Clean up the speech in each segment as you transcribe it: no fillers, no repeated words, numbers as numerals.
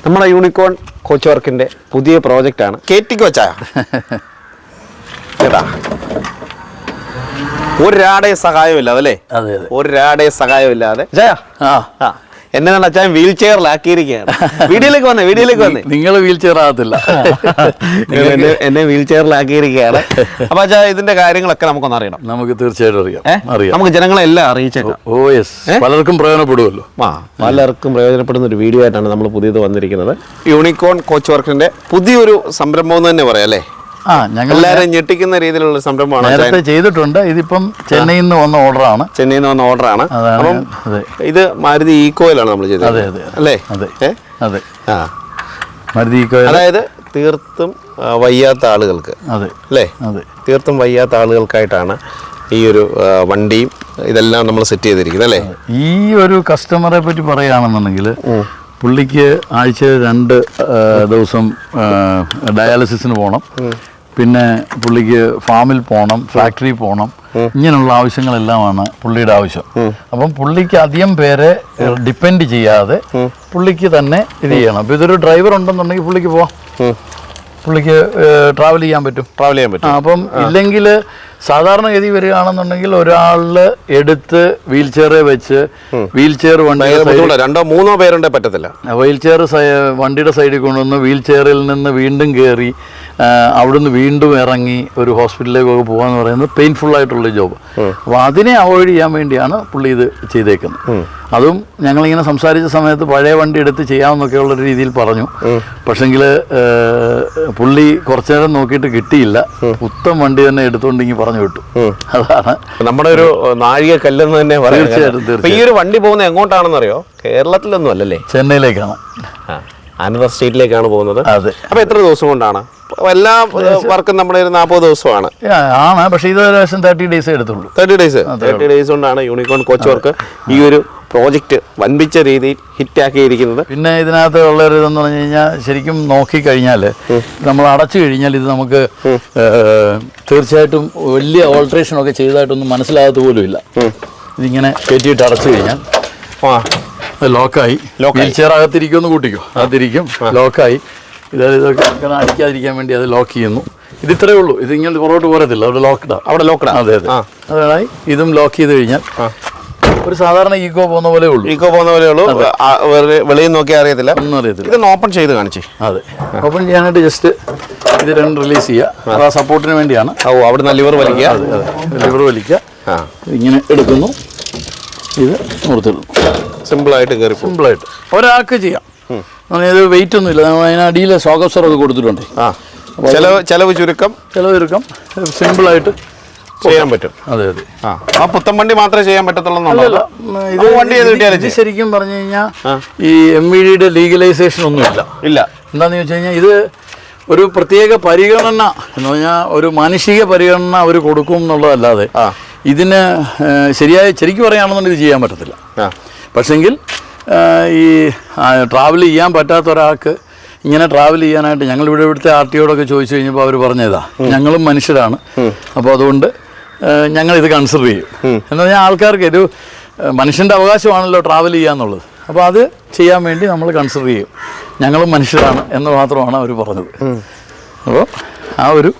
നമ്മുടെ unicorn coach വർക്കിന്റെ പുതിയ പ്രോജക്റ്റാണ് കേറ്റിക്ക് വെച്ചാ കേട്ടാ ഒരാടെയും സഹായമില്ലാതെ അല്ലേ? ഒരാടെയും സഹായമില്ലാതെ എന്നെ അച്ഛൻ വീൽ ചെയറിലാക്കിയിരിക്കുകയാണ്. വീഡിയോയിലേക്ക് വന്നേ നിങ്ങൾ വീൽ ചെയർ ആകത്തില്ല, എന്നെ വീൽ ചെയറിലാക്കിയിരിക്കുകയാണ്. അപ്പൊ അച്ഛാ ഇതിന്റെ കാര്യങ്ങളൊക്കെ നമുക്കൊന്ന് അറിയണം. നമുക്ക് തീർച്ചയായിട്ടും അറിയാം. നമുക്ക് ജനങ്ങളെല്ലാം അറിയിച്ചേക്കാം. പലർക്കും പ്രയോജനപ്പെടുമല്ലോ. പലർക്കും പ്രയോജനപ്പെടുന്ന ഒരു വീഡിയോ ആയിട്ടാണ് നമ്മൾ പുതിയത് വന്നിരിക്കുന്നത്. യൂണിക്കോൺ കോച്ച് വർക്കിന്റെ പുതിയൊരു സംരംഭം എന്ന് തന്നെ പറയാം അല്ലേ? എല്ലാവരും ഞെട്ടിക്കുന്ന രീതിയിലുള്ള സംരംഭമാണ്. നേരത്തെ ചെയ്തിട്ടുണ്ട്. ഇതിപ്പം ചെന്നൈയിൽ നിന്ന് വന്ന ഓർഡറാണ്. അപ്പം ഇത് മാരുതി ഈക്കോയിലാണ് നമ്മൾ ചെയ്തത് അല്ലേ? അതെ, മാരുതി ഈക്കോ. അതായത് തീർത്തും വയ്യാത്ത ആളുകൾക്ക് അല്ലേ? തീർത്തും വയ്യാത്ത ആളുകൾക്കായിട്ടാണ് ഈ ഒരു വണ്ടിയും ഇതെല്ലാം നമ്മൾ സെറ്റ് ചെയ്തിരിക്കുന്നത് അല്ലേ? ഈ ഒരു കസ്റ്റമറെ പറ്റി പറയുകയാണെന്നുണ്ടെങ്കിൽ പുള്ളിക്ക് ആഴ്ച 2 ദിവസം ഡയാലിസിസിന് പോകണം. പിന്നെ പുള്ളിക്ക് ഫാമിൽ പോകണം, ഫാക്ടറി പോകണം. ഇങ്ങനെയുള്ള ആവശ്യങ്ങളെല്ലാമാണ് പുള്ളിയുടെ ആവശ്യം. അപ്പം പുള്ളിക്ക് അധികം പേരെ ഡിപ്പെൻഡ് ചെയ്യാതെ പുള്ളിക്ക് തന്നെ ഇത് ചെയ്യണം. അപ്പോൾ ഇതൊരു ഡ്രൈവർ ഉണ്ടെന്നുണ്ടെങ്കിൽ പുള്ളിക്ക് പോവാം, പുള്ളിക്ക് ട്രാവൽ ചെയ്യാൻ പറ്റും. അപ്പം ഇല്ലെങ്കിൽ സാധാരണഗതി വരികയാണെന്നുണ്ടെങ്കിൽ ഒരാളിൽ എടുത്ത് വീൽ ചെയറെ വെച്ച് വീൽ ചെയർ വണ്ടി 2-3 പേരുണ്ടെ പറ്റത്തില്ല. വീൽ ചെയർ വണ്ടിയുടെ സൈഡിൽ കൊണ്ടുവന്ന് വീൽ ചെയറിൽ നിന്ന് വീണ്ടും കയറി അവിടുന്ന് വീണ്ടും ഇറങ്ങി ഒരു ഹോസ്പിറ്റലിലേക്കൊക്കെ പോകാന്ന് പറയുന്നത് പെയിൻഫുൾ ആയിട്ടുള്ള ജോബ്. അപ്പോൾ അതിനെ അവോയ്ഡ് ചെയ്യാൻ വേണ്ടിയാണ് പുള്ളി ഇത് ചെയ്തേക്കുന്നത്. അതും ഞങ്ങളിങ്ങനെ സംസാരിച്ച സമയത്ത് പഴയ വണ്ടി എടുത്ത് ചെയ്യാമെന്നൊക്കെയുള്ള രീതിയിൽ പറഞ്ഞു. പക്ഷെങ്കിൽ പുള്ളി കുറച്ചു നേരം നോക്കിയിട്ട് കിട്ടിയില്ല. ഉത്തം വണ്ടി തന്നെ എടുത്തുകൊണ്ടെങ്കിൽ പറഞ്ഞു വിട്ടു. അതാണ് നമ്മുടെ ഒരു നാഴിക കല്ലെന്ന് തന്നെ തീർച്ചയായിട്ടും. ഈ ഒരു വണ്ടി പോകുന്നത് എങ്ങോട്ടാണെന്നറിയോ? കേരളത്തിലൊന്നും അല്ലല്ലേ, ചെന്നൈയിലേക്കാണ്. അനദർ സ്റ്റേറ്റിലേക്കാണ് പോകുന്നത്. അതെ. അപ്പൊ എത്ര ദിവസം കൊണ്ടാണ്? എല്ലാ വർക്കും നമ്മുടെ 40 ദിവസമാണ്. പക്ഷെ ഇത് ഏകദേശം 30 ഡേയ്സ് എടുത്തുള്ളൂ. 30 ഡേയ്സ് കൊണ്ടാണ് യൂണിക്കോൺ കോച്ച് വർക്ക് ഈ ഒരു പ്രോജക്റ്റ് വൻപിച്ച രീതിയിൽ ഹിറ്റാക്കിയിരിക്കുന്നത്. പിന്നെ ഇതിനകത്ത് ഉള്ളൊരു ഇതെന്ന് പറഞ്ഞു കഴിഞ്ഞാൽ ശരിക്കും നോക്കിക്കഴിഞ്ഞാൽ നമ്മൾ അടച്ചു കഴിഞ്ഞാൽ ഇത് നമുക്ക് തീർച്ചയായിട്ടും വലിയ ഓൾട്രേഷനൊക്കെ ചെയ്തതായിട്ടൊന്നും മനസ്സിലാകാത്ത പോലും ഇല്ല. ഇതിങ്ങനെ കയറ്റിയിട്ട് അടച്ചു കഴിഞ്ഞാൽ ലോക്കായി. വീൽ ചെയർ അകത്തിരിക്കുമെന്ന് കൂട്ടിക്കോ, അകത്തിരിക്കും, ലോക്കായി. ഇതൊക്കെ അടിക്കാതിരിക്കാൻ വേണ്ടി അത് ലോക്ക് ചെയ്യുന്നു. ഇത് ഇത്രയേ ഉള്ളൂ. ഇത് ഇങ്ങനെ പുറകോട്ട് പോരത്തില്ല, അവിടെ ലോക്ക്ഡാ. അതെ. അതായി ഇതും ലോക്ക് ചെയ്ത് കഴിഞ്ഞാൽ ഒരു സാധാരണ ഈക്കോ പോകുന്ന പോലെ ഉള്ളൂ. വെളിയിൽ നോക്കിയാൽ അറിയത്തില്ല, ഒന്നും അറിയത്തില്ല. ഇതൊന്ന് ഓപ്പൺ ചെയ്ത് കാണിച്ചേ. അതെ, ഓപ്പൺ ചെയ്യാനായിട്ട് ജസ്റ്റ് ഇത് 2 റിലീസ് ചെയ്യുക. അത് സപ്പോർട്ടിന് വേണ്ടിയാണ്. അവിടെ ലിവർ വലിക്കുക. ലിവർ വലിക്കുക. ഇങ്ങനെ എടുക്കുന്നു, ഇത് നിർത്തിടുന്നു. സിമ്പിളായിട്ട് കയറി, സിമ്പിളായിട്ട് ഒരാൾക്ക് ചെയ്യാം. ഇത് വെയിറ്റ് ഒന്നും ഇല്ല. അതിനടിയിൽ സോക്കപ്സറൊക്കെ കൊടുത്തിട്ടുണ്ട്. ചെലവ് ചുരുക്കം, സിമ്പിളായിട്ട് ചെയ്യാൻ പറ്റും. അതെ. ആ പുത്തൻ വണ്ടി മാത്രമേ ചെയ്യാൻ പറ്റത്തുള്ളൂ. ഇത് ശരിക്കും പറഞ്ഞു കഴിഞ്ഞാൽ ഈ MVDയുടെ ലീഗലൈസേഷൻ ഒന്നും ഇല്ല. എന്താണെന്ന് ചോദിച്ചു കഴിഞ്ഞാൽ ഇത് ഒരു പ്രത്യേക പരിഗണന എന്ന് പറഞ്ഞാൽ ഒരു മാനുഷിക പരിഗണന അവർ കൊടുക്കും എന്നുള്ളതല്ലാതെ ഇതിന് ശരിക്കും പറയുകയാണെന്നുണ്ടെങ്കിൽ ഇത് ചെയ്യാൻ പറ്റത്തില്ല. പക്ഷെങ്കിൽ ഈ ട്രാവൽ ചെയ്യാൻ പറ്റാത്ത ഒരാൾക്ക് ഇങ്ങനെ ട്രാവൽ ചെയ്യാനായിട്ട് ഞങ്ങളിവിടെ ഇവിടുത്തെ RTOടൊക്കെ ചോദിച്ചു കഴിഞ്ഞപ്പോൾ അവർ പറഞ്ഞതാ, ഞങ്ങളും മനുഷ്യരാണ്, അപ്പോൾ അതുകൊണ്ട് ഞങ്ങളിത് കൺസിഡർ ചെയ്യും. എന്ന് പറഞ്ഞാൽ ആൾക്കാർക്ക് ഒരു മനുഷ്യൻ്റെ അവകാശമാണല്ലോ ട്രാവൽ ചെയ്യാന്നുള്ളത്. അപ്പോൾ അത് ചെയ്യാൻ വേണ്ടി നമ്മൾ കൺസിഡർ ചെയ്യും, ഞങ്ങളും മനുഷ്യരാണ് എന്ന് മാത്രമാണ് അവർ പറഞ്ഞത്. അപ്പോൾ ആ ഒരു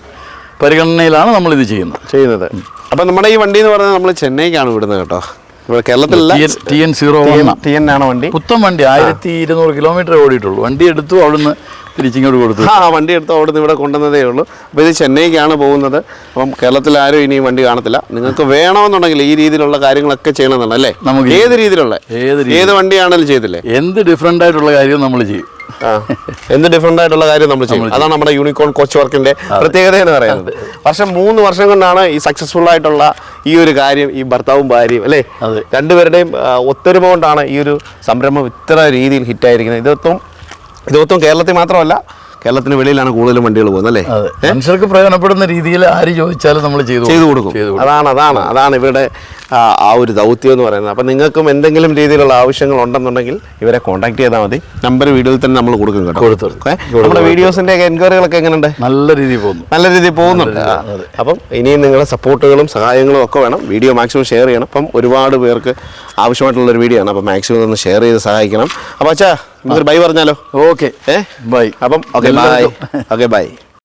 പരിഗണനയിലാണ് നമ്മളിത് ചെയ്യുന്നത്. അപ്പം നമ്മുടെ ഈ വണ്ടി എന്ന് പറഞ്ഞാൽ നമ്മൾ ചെന്നൈക്കാണ് വിടുന്നത് കേട്ടോ. കേരളത്തിലല്ല, TN ആണ് വണ്ടി. പുത്തൻ വണ്ടി 1200 കിലോമീറ്റർ ഓടിയിട്ടുള്ളൂ. വണ്ടി എടുത്തു, അവിടുന്ന് തിരിച്ചിങ്ങോട്ട് കൊടുത്തു. വണ്ടി എടുത്തു അവിടുന്ന് ഇവിടെ കൊണ്ടുവന്നതേ ഉള്ളൂ. അപ്പോൾ ഇത് ചെന്നൈക്കാണ് പോകുന്നത്. അപ്പം കേരളത്തിൽ ആരും ഇനി വണ്ടി കാണത്തില്ല. നിങ്ങൾക്ക് വേണമെന്നുണ്ടെങ്കിൽ ഈ രീതിയിലുള്ള കാര്യങ്ങളൊക്കെ ചെയ്യണമെന്നുണ്ടല്ലേ? നമുക്ക് ഏത് വണ്ടിയാണെങ്കിലും ചെയ്തില്ലേ? എന്ത് ഡിഫറെൻ്റ് ആയിട്ടുള്ള കാര്യം നമ്മൾ ചെയ്യും. അതാണ് നമ്മുടെ യൂണിക്കോൺ കോച്ച് വർക്കിന്റെ പ്രത്യേകത എന്ന് പറയുന്നത്. 3 വർഷം കൊണ്ടാണ് ഈ സക്സസ്ഫുൾ ആയിട്ടുള്ള ഈ ഒരു കാര്യം, ഈ ഭർത്താവും ഭാര്യയും അല്ലേ, രണ്ടുപേരുടെയും ഒത്തൊരുമ കൊണ്ടാണ് ഈ ഒരു സംരംഭം ഇത്ര രീതിയിൽ ഹിറ്റായിരിക്കുന്നത്. ഇതൊത്തും കേരളത്തിൽ മാത്രമല്ല, കേരളത്തിന് വെളിയിലാണ് കൂടുതലും വണ്ടികൾ പോകുന്നത് അല്ലേ? മനുഷ്യർക്ക് പ്രയോജനപ്പെടുന്ന രീതിയിൽ ആര് ചോദിച്ചാലും നമ്മൾ ചെയ്തു കൊടുക്കും. അതാണ് ഇവരുടെ ആ ഒരു ദൗത്യം എന്ന് പറയുന്നത്. അപ്പം നിങ്ങൾക്കും എന്തെങ്കിലും രീതിയിലുള്ള ആവശ്യങ്ങൾ ഉണ്ടെന്നുണ്ടെങ്കിൽ ഇവരെ കോൺടാക്ട് ചെയ്താൽ മതി. നമ്പർ വീഡിയോയിൽ തന്നെ നമ്മൾ കൊടുക്കും കേട്ടോ. നമ്മുടെ വീഡിയോസിന്റെ എൻക്വയറികളൊക്കെ എങ്ങനെയുണ്ട്? നല്ല രീതിയിൽ പോകുന്നുണ്ട്. അപ്പം ഇനിയും നിങ്ങളുടെ സപ്പോർട്ടുകളും സഹായങ്ങളും ഒക്കെ വേണം. വീഡിയോ മാക്സിമം ഷെയർ ചെയ്യണം. അപ്പം ഒരുപാട് പേർക്ക് ആവശ്യമായിട്ടുള്ളൊരു വീഡിയോ ആണ്. അപ്പം മാക്സിമം ഒന്ന് ഷെയർ ചെയ്ത് സഹായിക്കണം. അപ്പം അച്ഛാ, നമുക്കൊരു ബൈ പറഞ്ഞാലോ? Okay, bye. അപ്പം ഓക്കെ ബൈ.